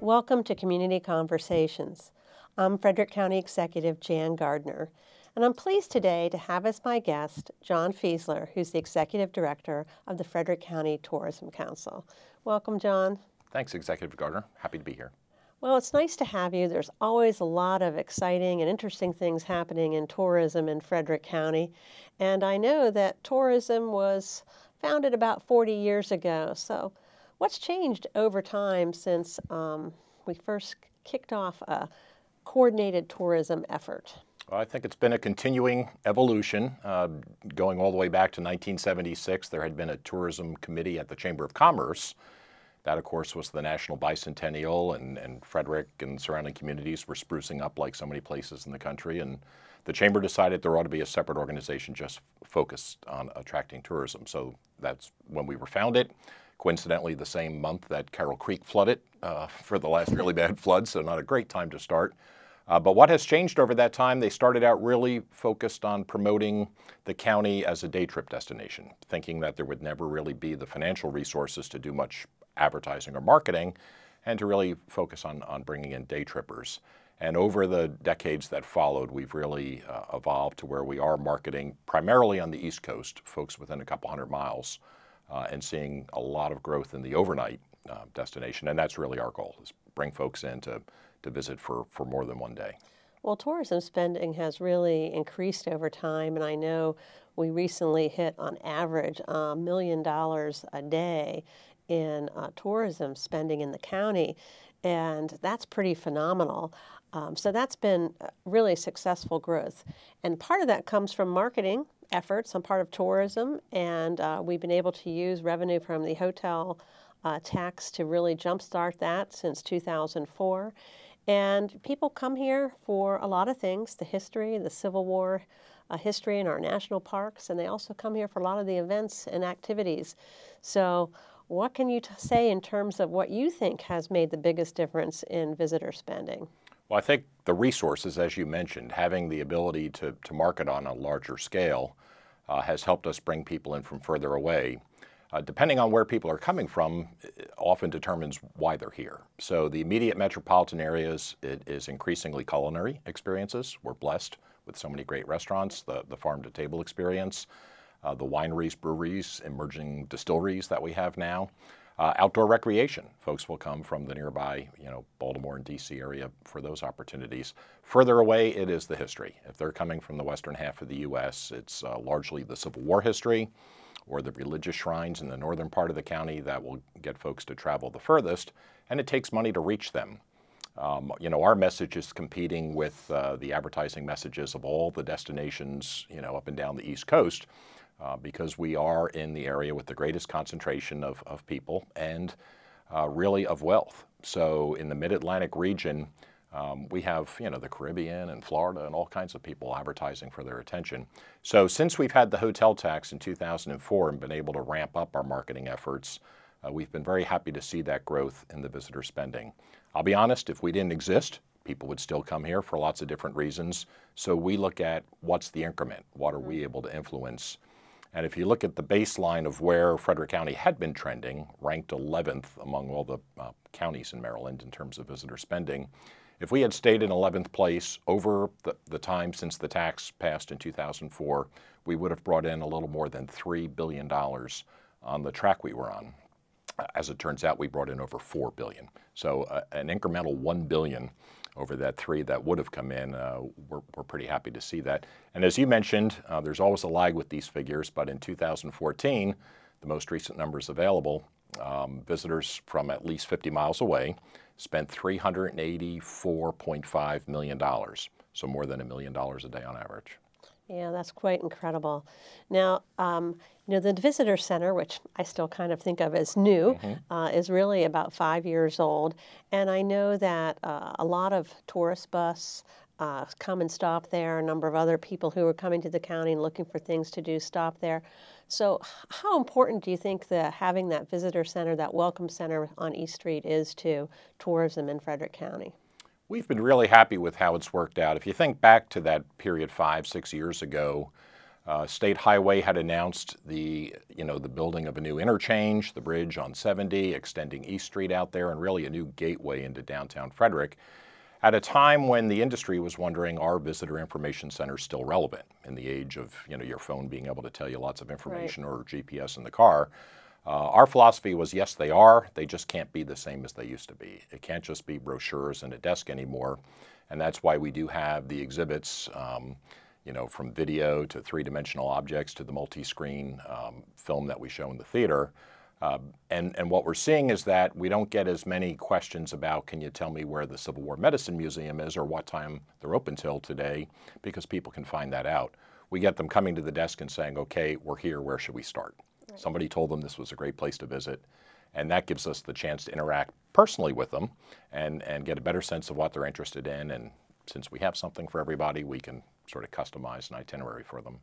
Welcome to Community Conversations. I'm Frederick County Executive Jan Gardner, and I'm pleased today to have as my guest John Fieseler, who's the Executive Director of the Frederick County Tourism Council. Welcome, John. Thanks, Executive Gardner. Happy to be here. Well, it's nice to have you. There's always a lot of exciting and interesting things happening in tourism in Frederick County, and I know that tourism was founded about 40 years ago. So what's changed over time since we first kicked off a coordinated tourism effort? Well, I think it's been a continuing evolution. Going all the way back to 1976, there had been a tourism committee at the Chamber of Commerce. That, of course, was the National Bicentennial, and Frederick and surrounding communities were sprucing up like so many places in the country. And the Chamber decided there ought to be a separate organization just focused on attracting tourism. So that's when we were founded. Coincidentally, the same month that Carroll Creek flooded for the last really bad flood, so not a great time to start. But what has changed over that time, they started out really focused on promoting the county as a day trip destination, thinking that there would never really be the financial resources to do much advertising or marketing, and to really focus on bringing in day trippers. And over the decades that followed, we've really evolved to where we are marketing primarily on the East Coast, folks within a couple hundred miles, and seeing a lot of growth in the overnight destination. And that's really our goal, is bring folks in to visit for more than one day. Well, tourism spending has really increased over time, and I know we recently hit on average $1 million a day in tourism spending in the county, and that's pretty phenomenal. So that's been really successful growth. And part of that comes from marketing efforts on part of tourism, and we've been able to use revenue from the hotel tax to really jumpstart that since 2004. And people come here for a lot of things, the history, the Civil War history in our national parks, and they also come here for a lot of the events and activities. So what can you say in terms of what you think has made the biggest difference in visitor spending? Well, I think the resources, as you mentioned, having the ability to market on a larger scale has helped us bring people in from further away. Depending on where people are coming from, it often determines why they're here. So the immediate metropolitan areas, it is increasingly culinary experiences. We're blessed with so many great restaurants, the farm-to-table experience, the wineries, breweries, emerging distilleries that we have now. Outdoor recreation. Folks will come from the nearby, Baltimore and D.C. area for those opportunities. Further away, it is the history. If they're coming from the western half of the U.S., it's largely the Civil War history or the religious shrines in the northern part of the county that will get folks to travel the furthest, and it takes money to reach them. Our message is competing with the advertising messages of all the destinations, up and down the East Coast, because we are in the area with the greatest concentration of people and really of wealth. So in the Mid-Atlantic region, we have, the Caribbean and Florida and all kinds of people advertising for their attention. So since we've had the hotel tax in 2004 and been able to ramp up our marketing efforts, we've been very happy to see that growth in the visitor spending. I'll be honest, if we didn't exist, people would still come here for lots of different reasons. So we look at what's the increment, what are we able to influence? And if you look at the baseline of where Frederick County had been trending, ranked 11th among all the counties in Maryland in terms of visitor spending, if we had stayed in 11th place over the time since the tax passed in 2004, we would have brought in a little more than $3 billion on the track we were on. As it turns out, we brought in over $4 billion. So an incremental $1 billion over that $3 that would have come in, we're pretty happy to see that. And as you mentioned, there's always a lag with these figures, but in 2014, the most recent numbers available, visitors from at least 50 miles away spent $384.5 million, so more than $1 million a day on average. Yeah, that's quite incredible. Now, the visitor center, which I still kind of think of as new, is really about 5 years old. And I know that a lot of tourist bus come and stop there. A number of other people who are coming to the county and looking for things to do stop there. So how important do you think that having that visitor center, that welcome center on East Street is to tourism in Frederick County? We've been really happy with how it's worked out. If you think back to that period 5, 6 years ago, State Highway had announced the building of a new interchange, the bridge on 70, extending East Street out there, and really a new gateway into downtown Frederick, at a time when the industry was wondering, are visitor information centers still relevant in the age of your phone being able to tell you lots of information, or GPS in the car? Our philosophy was, yes, they are. They just can't be the same as they used to be. It can't just be brochures and a desk anymore. And that's why we do have the exhibits, from video to three-dimensional objects to the multi-screen film that we show in the theater. And what we're seeing is that we don't get as many questions about, can you tell me where the Civil War Medicine Museum is or what time they're open till today, because people can find that out. We get them coming to the desk and saying, okay, we're here, where should we start? Right. Somebody told them this was a great place to visit, and that gives us the chance to interact personally with them and get a better sense of what they're interested in. And since we have something for everybody, we can sort of customize an itinerary for them.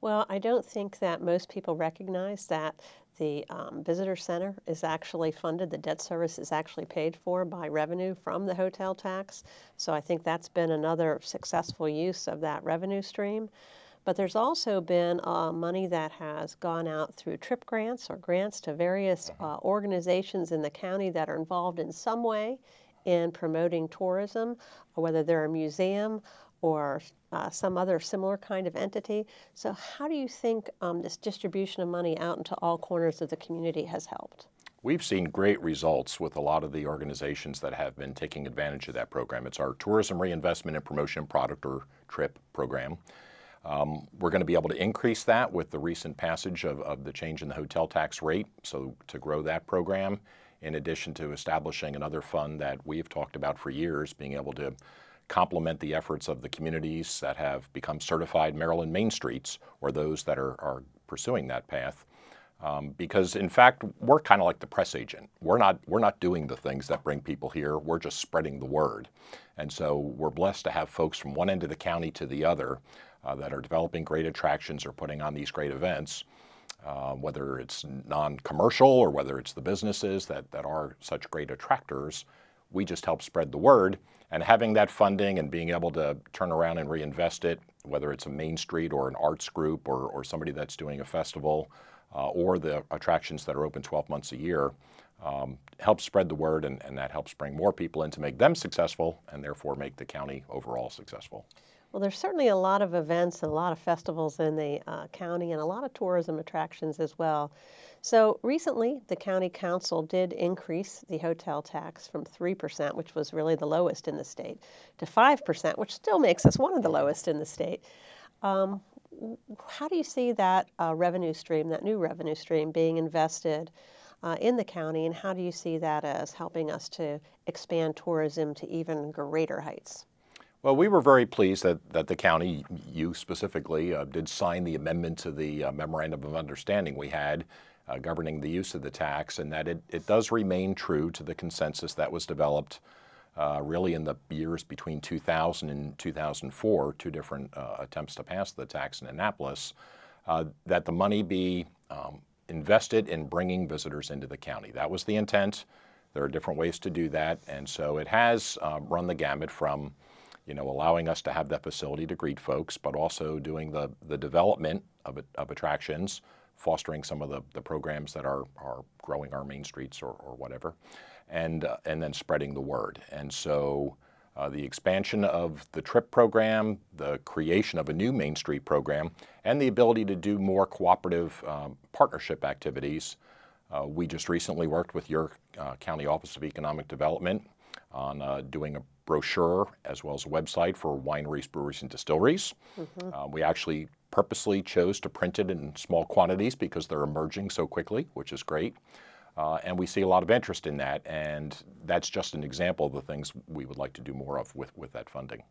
Well, I don't think that most people recognize that the visitor center is actually funded, the debt service is actually paid for by revenue from the hotel tax. So I think that's been another successful use of that revenue stream. But there's also been money that has gone out through trip grants or grants to various organizations in the county that are involved in some way in promoting tourism, whether they're a museum or some other similar kind of entity. So how do you think this distribution of money out into all corners of the community has helped? We've seen great results with a lot of the organizations that have been taking advantage of that program. It's our Tourism Reinvestment and Promotion Product, or TRIP program. We're going to be able to increase that with the recent passage of the change in the hotel tax rate, so to grow that program, in addition to establishing another fund that we've talked about for years, being able to complement the efforts of the communities that have become certified Maryland Main Streets, or those that are pursuing that path. Because in fact, we're kind of like the press agent. We're not doing the things that bring people here. We're just spreading the word. And so we're blessed to have folks from one end of the county to the other that are developing great attractions or putting on these great events, whether it's non-commercial or whether it's the businesses that are such great attractors. We just help spread the word. And having that funding and being able to turn around and reinvest it, whether it's a Main Street or an arts group or somebody that's doing a festival, or the attractions that are open 12 months a year, helps spread the word, and that helps bring more people in to make them successful and therefore make the county overall successful. Well, there's certainly a lot of events and a lot of festivals in the county and a lot of tourism attractions as well. So recently, the county council did increase the hotel tax from 3%, which was really the lowest in the state, to 5%, which still makes us one of the lowest in the state. How do you see that revenue stream, that new revenue stream, being invested in the county, and how do you see that as helping us to expand tourism to even greater heights? Well, we were very pleased that the county, you specifically, did sign the amendment to the Memorandum of Understanding we had governing the use of the tax, and that it does remain true to the consensus that was developed really in the years between 2000 and 2004, two different attempts to pass the tax in Annapolis, that the money be invested in bringing visitors into the county. That was the intent. There are different ways to do that, and so it has run the gamut from allowing us to have that facility to greet folks, but also doing the development of attractions, fostering some of the programs that are growing our main streets or whatever, and then spreading the word. And so the expansion of the TRIP program, the creation of a new Main Street program, and the ability to do more cooperative partnership activities. We just recently worked with your County Office of Economic Development on doing a brochure as well as a website for wineries, breweries, and distilleries. We actually purposely chose to print it in small quantities because they're emerging so quickly, which is great. And we see a lot of interest in that, and that's just an example of the things we would like to do more of with that funding.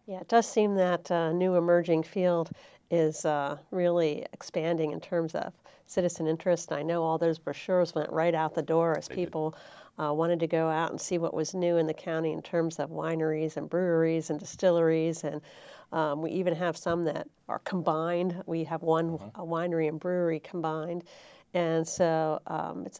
Yeah, it does seem that new emerging field is really expanding in terms of citizen interest. I know all those brochures went right out the door as people wanted to go out and see what was new in the county in terms of wineries and breweries and distilleries, and we even have some that are combined. We have one a winery and brewery combined. And so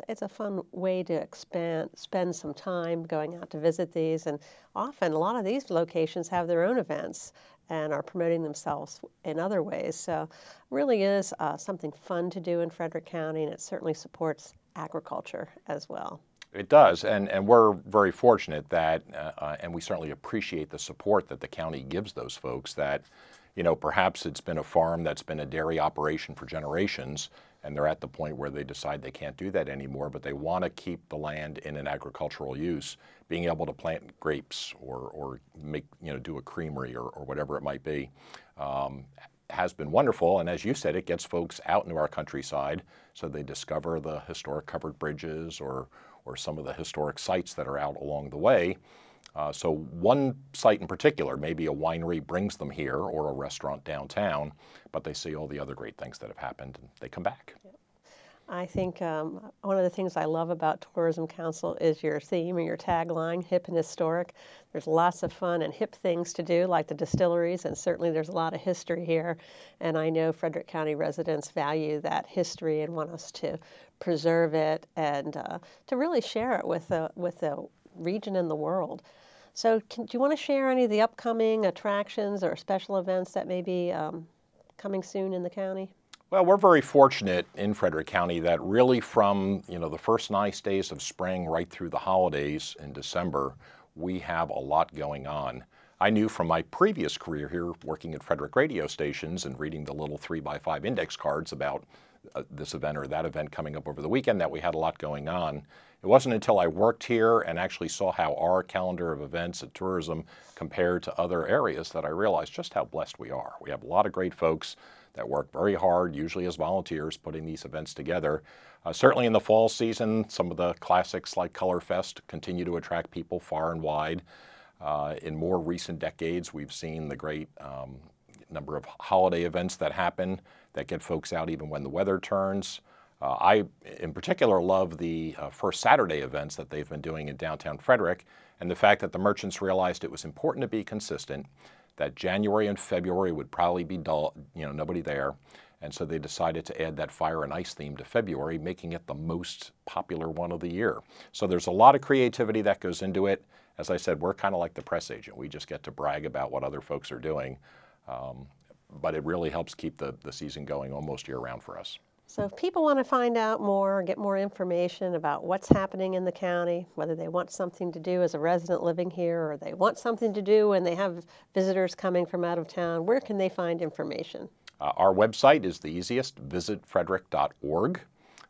it's a fun way to spend some time going out to visit these. And often a lot of these locations have their own events and are promoting themselves in other ways. So really is something fun to do in Frederick County, and it certainly supports agriculture as well. It does, and we're very fortunate that, and we certainly appreciate the support that the county gives those folks that, perhaps it's been a farm that's been a dairy operation for generations, and they're at the point where they decide they can't do that anymore, but they want to keep the land in an agricultural use, being able to plant grapes or make, do a creamery or whatever it might be, has been wonderful. And as you said, it gets folks out into our countryside so they discover the historic covered bridges or some of the historic sites that are out along the way. So one site in particular, maybe a winery brings them here or a restaurant downtown, but they see all the other great things that have happened and they come back. I think one of the things I love about Tourism Council is your theme or your tagline, hip and historic. There's lots of fun and hip things to do, like the distilleries, and certainly there's a lot of history here. And I know Frederick County residents value that history and want us to preserve it and to really share it with the region and the world. So do you want to share any of the upcoming attractions or special events that may be coming soon in the county? Well, we're very fortunate in Frederick County that really from, the first nice days of spring right through the holidays in December, we have a lot going on. I knew from my previous career here working at Frederick radio stations and reading the little 3x5 index cards about this event or that event coming up over the weekend that we had a lot going on. It wasn't until I worked here and actually saw how our calendar of events and tourism compared to other areas that I realized just how blessed we are. We have a lot of great folks that work very hard, usually as volunteers, putting these events together. Certainly in the fall season, some of the classics like Color Fest continue to attract people far and wide. In more recent decades, we've seen the great number of holiday events that happen that get folks out even when the weather turns. I, in particular, love the First Saturday events that they've been doing in downtown Frederick, and the fact that the merchants realized it was important to be consistent, that January and February would probably be dull, nobody there, and so they decided to add that fire and ice theme to February, making it the most popular one of the year. So there's a lot of creativity that goes into it. As I said, we're kind of like the press agent. We just get to brag about what other folks are doing, but it really helps keep the season going almost year-round for us. So if people want to find out more, get more information about what's happening in the county, whether they want something to do as a resident living here or they want something to do when they have visitors coming from out of town, where can they find information? Our website is the easiest, visitfrederick.org.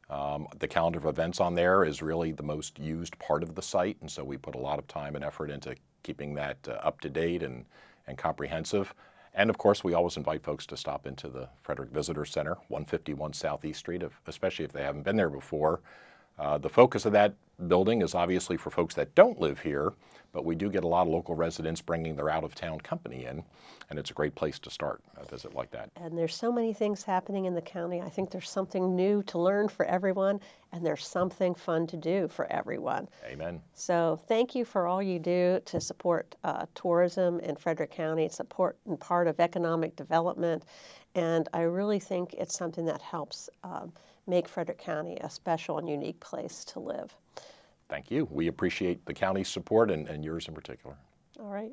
The calendar of events on there is really the most used part of the site, and so we put a lot of time and effort into keeping that up to date and comprehensive. And of course, we always invite folks to stop into the Frederick Visitor Center, 151 Southeast Street, especially if they haven't been there before. The focus of that building is obviously for folks that don't live here, but we do get a lot of local residents bringing their out-of-town company in, and it's a great place to start a visit like that. And there's so many things happening in the county. I think there's something new to learn for everyone, and there's something fun to do for everyone. Amen. So thank you for all you do to support tourism in Frederick County. It's an important part of economic development, and I really think it's something that helps make Frederick County a special and unique place to live. Thank you. We appreciate the county's support and yours in particular. All right.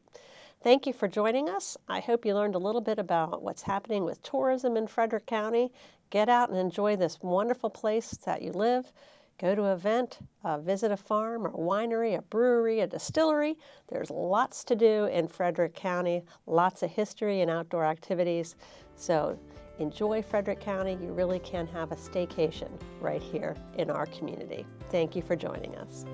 Thank you for joining us. I hope you learned a little bit about what's happening with tourism in Frederick County. Get out and enjoy this wonderful place that you live. Go to an event, visit a farm, a winery, a brewery, a distillery. There's lots to do in Frederick County, lots of history and outdoor activities. So enjoy Frederick County. You really can have a staycation right here in our community. Thank you for joining us.